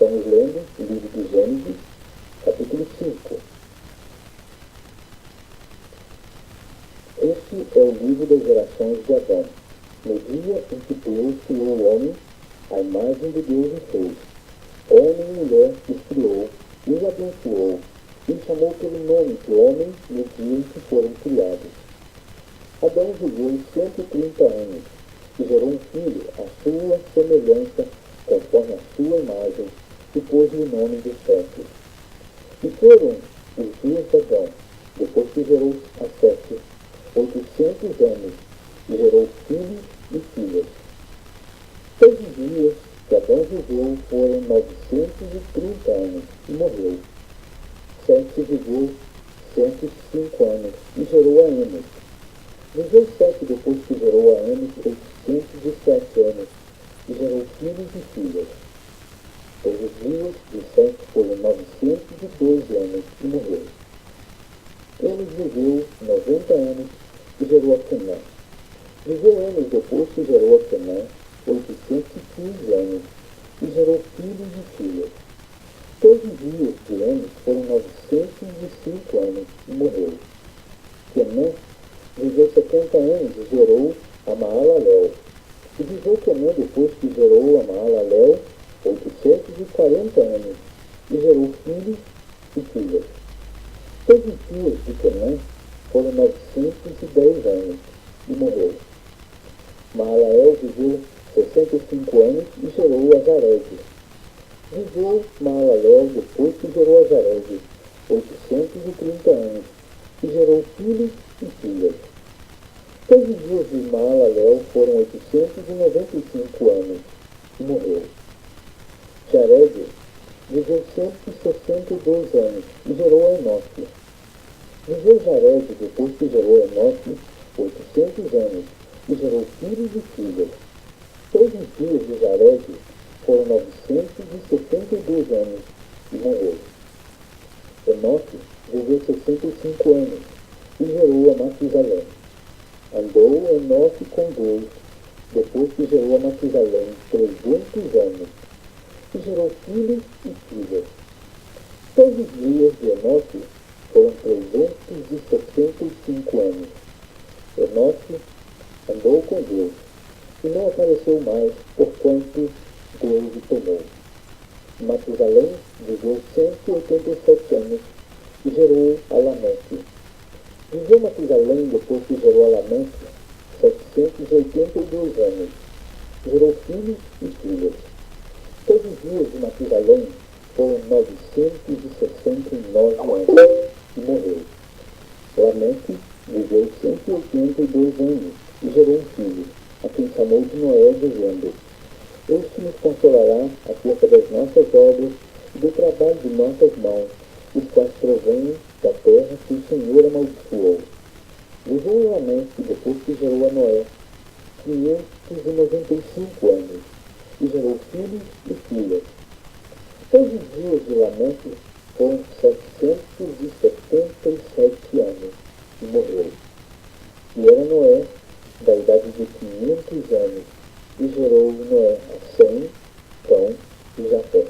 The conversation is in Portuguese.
Estamos lendo o livro de Gênesis, capítulo 5. Este é o livro das gerações de Adão. No dia em que Deus criou o homem, a imagem de Deus o fez. Homem e mulher os criou, e os abençoou, e os chamou pelo nome de homem no dia em que foram criados. Adão viveu 130 anos, e gerou um filho à sua semelhança, conforme a sua imagem, e pôs-lhe o nome de Sete. E foram os dias de Adão, depois que gerou a Sete, 800 anos, e gerou filhos e filhas. Todos os dias que Adão viveu foram 930 anos, e morreu. Sete viveu 105 anos, e gerou a Enos. Viveu Sete depois que gerou a Enos 807 anos, e gerou filhos e filhas. Todos os dias de Sete foram 912 anos, e morreu. Enos viveu 90 anos, e gerou a Canaã. Viveu Enos depois que gerou a Canaã 815 anos, e gerou filhos e filhas. Todos os dias de Enos foram 905 anos, e morreu. Canaã viveu 70 anos e gerou a Maalalel. E viveu Canaã depois que gerou a Maalalel 840 anos, e gerou filhos e filhas. Todos os dias de Canaã foram 910 anos, e morreu. Maalalel viveu 65 anos e gerou a Jared. Viveu Maalalel depois que gerou a Jared 830 anos, e gerou filhos e filhas. Todos os dias de Maalalel foram 895 anos, e morreu. Jared viveu 162 anos, e gerou a Enoque. Viveu Jared depois que gerou a Enoque 800 anos, e gerou filhos e filhas. Todos os dias de Jared foram 972 anos, e morreu. Enoque viveu 65 anos, e gerou a Matusalém. Andou Enoque com Deus, depois que gerou a Matusalém 300 anos, e gerou filhos e filhas. Todos os dias de Enoque foram 375 anos. Enoque andou com Deus, e não apareceu mais, porquanto Deus o tomou. Matusalém viveu 187 anos, e gerou a Lameque. Viveu Matusalém depois que gerou a Lameque 782 anos, gerou filhos e filhas. Todos os dias de Matusalém foram 969 anos, e morreu. Lameque viveu 182 anos, e gerou um filho, a quem chamou de Noé, dizendo: Este nos consolará acerca das nossas obras e do trabalho de nossas mãos, os quais provêm da terra que o Senhor amaldiçoou. Viveu Lameque depois que gerou a Noé 595 anos, e gerou filhos e filhas. Todos os dias de Lameque foram 777 anos, e morreu. E era Noé da idade de 500 anos, e gerou Noé a Sem, Cão e Jafé.